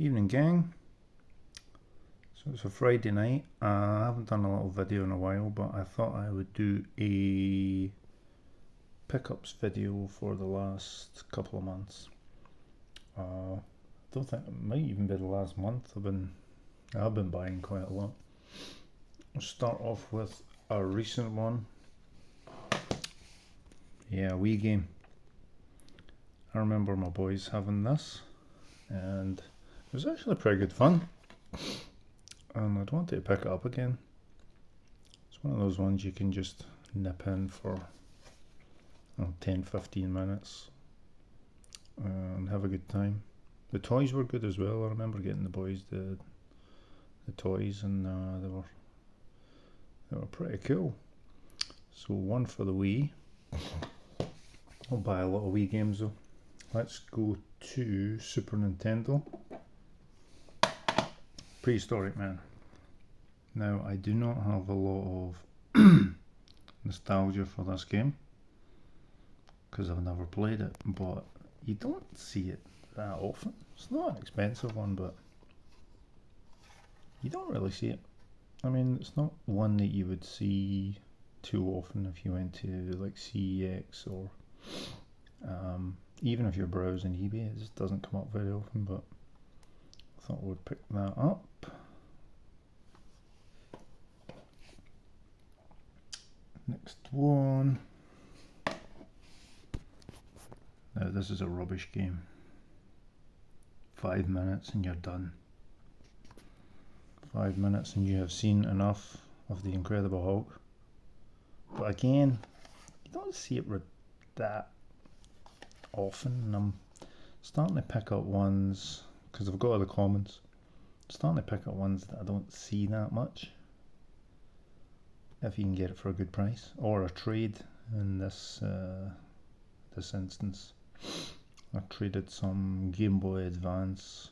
Evening gang. So it's a Friday night. I haven't done a little video in a while, but I thought I would do a pickups video for the last couple of months. I don't think it might even be the last month. I've been buying quite a lot. I'll start off with a recent one. Yeah, Wii game. I remember my boys having this, and it was actually pretty good fun. And I'd want to pick it up again. It's one of those ones you can just nip in for 10-15 minutes and have a good time. The toys were good as well. I remember getting the boys the toys, and they were pretty cool. So one for the Wii. I'll buy a lot of Wii games though. Let's go to Super Nintendo. Prehistoric Man. Now, I do not have a lot of nostalgia for this game because I've never played it, but you don't see it that often. It's not an expensive one, but you don't really see it. I mean, it's not one that you would see too often if you went to like CEX or even if you're browsing eBay. It just doesn't come up very often, but I thought I would pick that up. Next one. Now this is a rubbish game. 5 minutes and you're done. 5 minutes and you have seen enough of the Incredible Hulk. But again, you don't see it that often, and I'm starting to pick up ones, because I've got other commons, starting to pick up ones that I don't see that much. If you can get it for a good price, or a trade in this instance. I traded some Game Boy Advance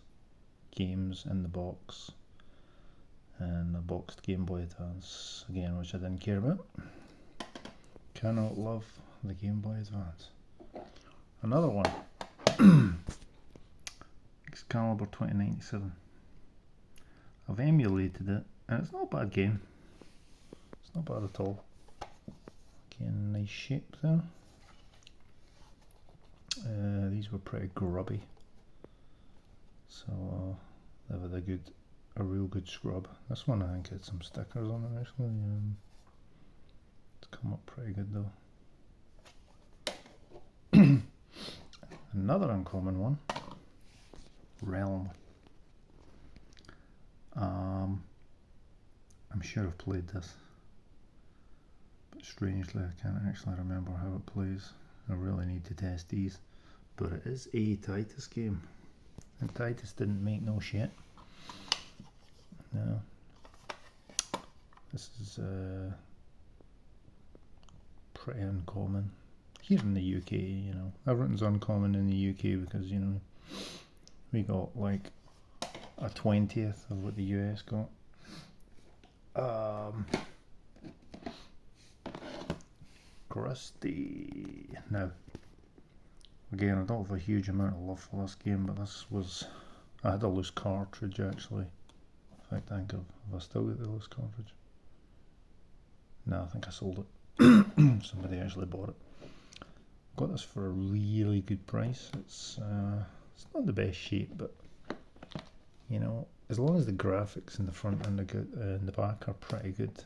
games in the box, and a boxed Game Boy Advance again, which I didn't care about. Cannot love the Game Boy Advance. Another one. Excalibur 2097. I've emulated it, and it's not a bad game. It's not bad at all. Again, nice shape there. These were pretty grubby, so they had a real good scrub. This one I think had some stickers on it actually. It's come up pretty good though. Another uncommon one, Realm. I'm sure I've played this, but strangely I can't actually remember how it plays. I really need to test these, but it is a Titus game, and Titus didn't make no shit. No, this is pretty uncommon here in the UK. You know, everything's uncommon in the UK because, you know, we got like a 20th of what the US got. Crusty. Now, again, I don't have a huge amount of love for this game, but I had a loose cartridge actually. In fact, I think have I still got the loose cartridge? No, I think I sold it. Somebody actually bought it. Got this for a really good price. It's not the best shape, but you know, as long as the graphics in the front and the back are pretty good,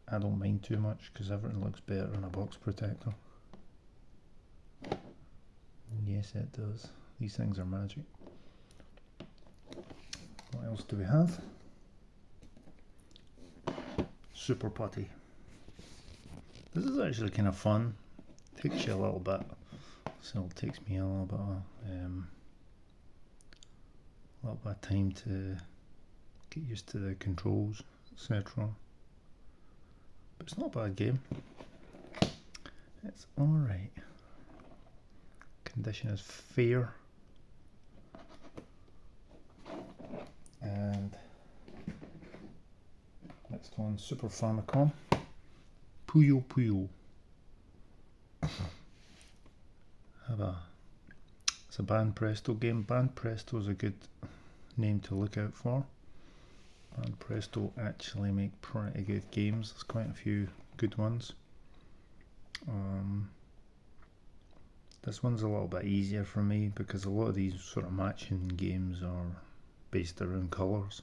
I don't mind too much because everything looks better in a box protector. Yes, it does. These things are magic. What else do we have? Super Putty. This is actually kind of fun. Takes you a little bit. So it takes me a little bit of time to get used to the controls, etc. But it's not a bad game. It's alright. Condition is fair. And next one, Super Famicom. Puyo Puyo. It's a Banpresto game. Banpresto is a good name to look out for. And Presto actually make pretty good games. There's quite a few good ones. This one's a little bit easier for me because a lot of these sort of matching games are based around colours,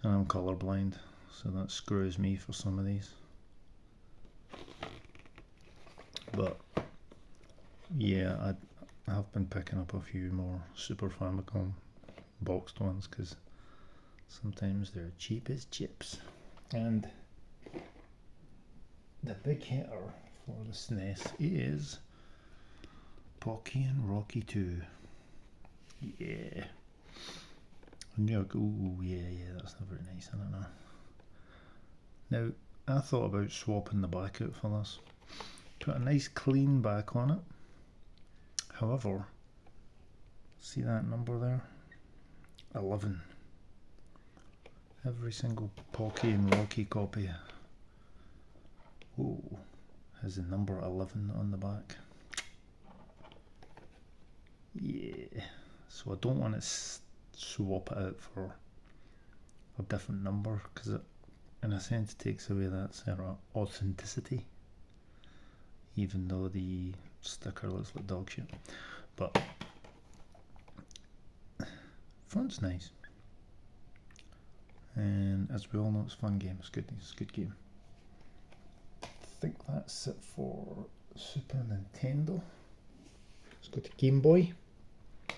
and I'm colourblind, so that screws me for some of these. But yeah, I have been picking up a few more Super Famicom boxed ones because sometimes they're cheap as chips. And the big hitter for the SNES is Pocky and Rocky 2. Yeah. Ooh, yeah, that's not very nice, I don't know. Now, I thought about swapping the back out for this. Put a nice clean back on it. However, see that number there? 11. Every single Pocky and Rocky copy has the number 11 on the back. Yeah, so I don't want to swap it out for a different number because it, in a sense, takes away that sort of authenticity, even though the sticker looks like dog shit. But front's nice, and as we all know, it's a fun game. It's a good game. I think that's it for Super Nintendo. Let's go to Game Boy.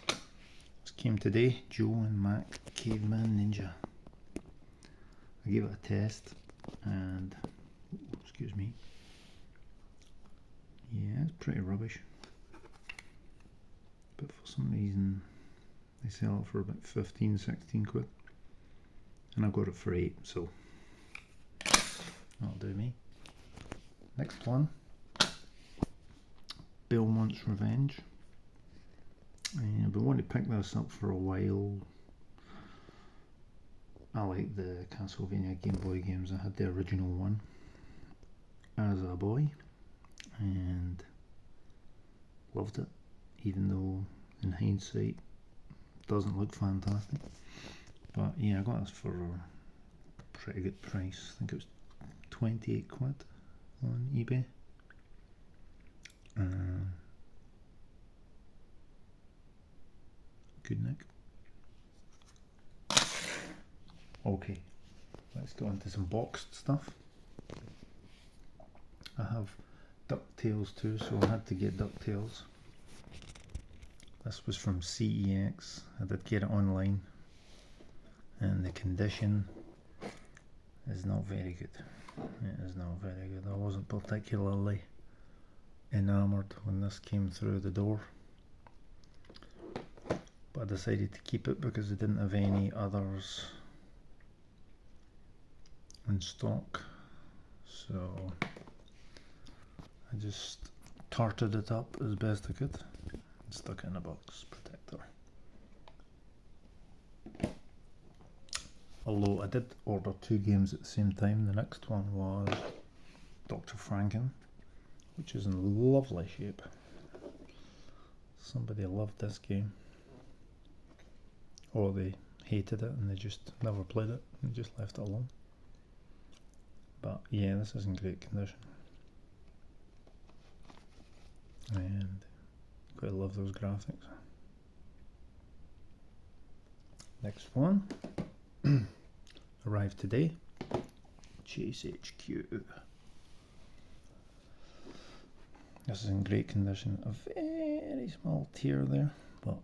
This came today, Joe and Mac Caveman Ninja. I gave it a test and, excuse me, yeah, it's pretty rubbish. But for some reason they sell it for about 15-16 quid. And I got it for 8, so that'll do me. Next one, Belmont's Revenge. I've been wanting to pick this up for a while. I like the Castlevania Game Boy games. I had the original one as a boy and loved it, even though in hindsight it doesn't look fantastic. But yeah, I got this for a pretty good price. I think it was 28 quid on eBay. Good nick. Okay, let's go into some boxed stuff. I have DuckTales too, so I had to get DuckTales. This was from CEX. I did get it online, and the condition is not very good. It is not very good. I wasn't particularly enamoured when this came through the door, but I decided to keep it because they didn't have any others in stock, so I just tarted it up as best I could and stuck it in a box protector. Although I did order 2 games at the same time. The next one was Dr. Franken, which is in lovely shape. Somebody loved this game, or they hated it and they just never played it and just left it alone. But yeah, this is in great condition, and quite love those graphics. Next one arrived today, Chase HQ. This is in great condition. A very small tear there, but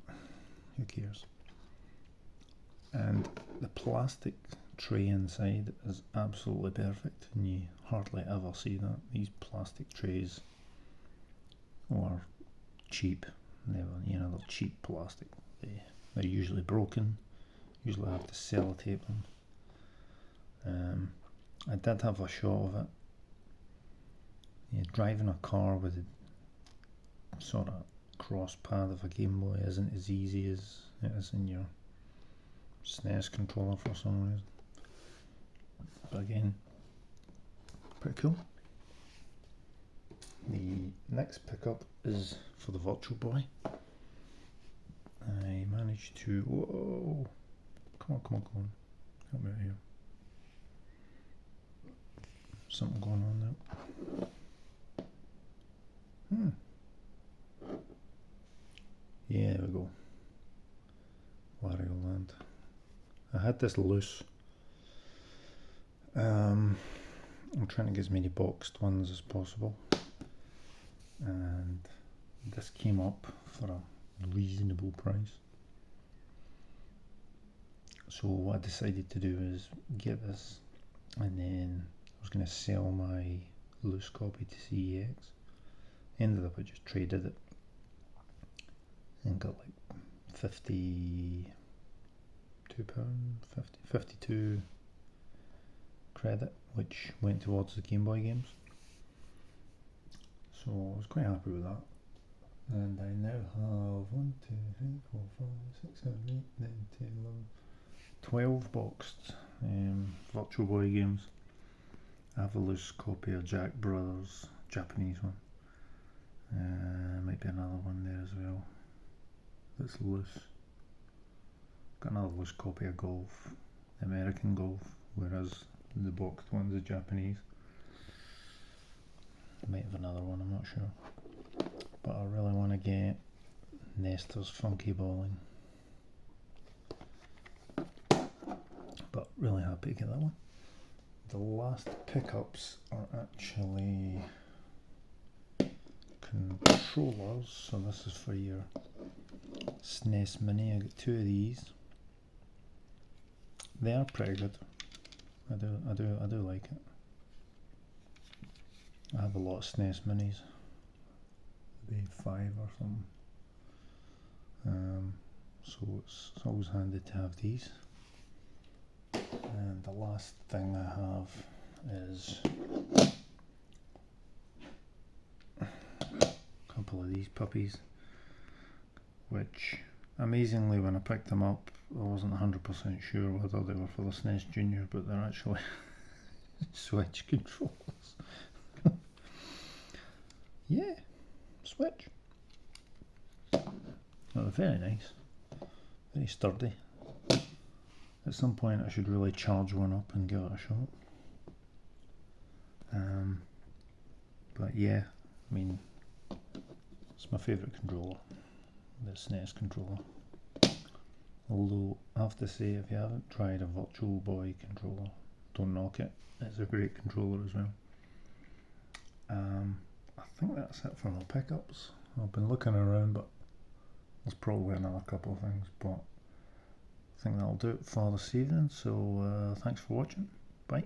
who cares? And the plastic tray inside is absolutely perfect, and you hardly ever see that. These plastic trays are cheap. They're cheap plastic. They're usually broken. Usually I have to sellotape them. I did have a shot of it. Driving a car with a sort of cross pad of a Game Boy isn't as easy as it is in your SNES controller for some reason. But again, pretty cool. The next pickup is for the Virtual Boy. I managed to, Come on, come on, come on. Help me out here. Something going on there. Yeah, there we go. Wario Land. I had this loose. I'm trying to get as many boxed ones as possible. And this came up for a reasonable price. So what I decided to do is get this, and then I was going to sell my loose copy to CEX. Ended up I just traded it and got like £52, 52 credit, which went towards the Game Boy games. So I was quite happy with that. And I now have 1, 2, 3, 4, 5, 6, 7, 8, 9, 10, 11, 12 boxed Virtual Boy games. I have a loose copy of Jack Brothers, Japanese one. Might be another one there as well that's loose. Got another loose copy of Golf, American Golf, whereas the boxed one's the Japanese. Might have another one, I'm not sure. But I really want to get Nestor's Funky Bowling. But really happy to get that one. The last pickups are actually controllers, so this is for your SNES Mini. I got 2 of these. They are pretty good. I do like it. I have a lot of SNES Minis. Maybe 5 or something. So it's always handy to have these. And the last thing I have is a couple of these puppies, which amazingly when I picked them up I wasn't 100% sure whether they were for the SNES Junior, but they're actually Switch controllers. Yeah, Switch. Oh, they're very nice, very sturdy. At some point I should really charge one up and give it a shot. But yeah, I mean, it's my favourite controller, the SNES controller. Although I have to say, if you haven't tried a Virtual Boy controller, don't knock it. It's a great controller as well. I think that's it for my pickups. I've been looking around, but there's probably another couple of things, but I think that'll do it for this evening. So thanks for watching. Bye.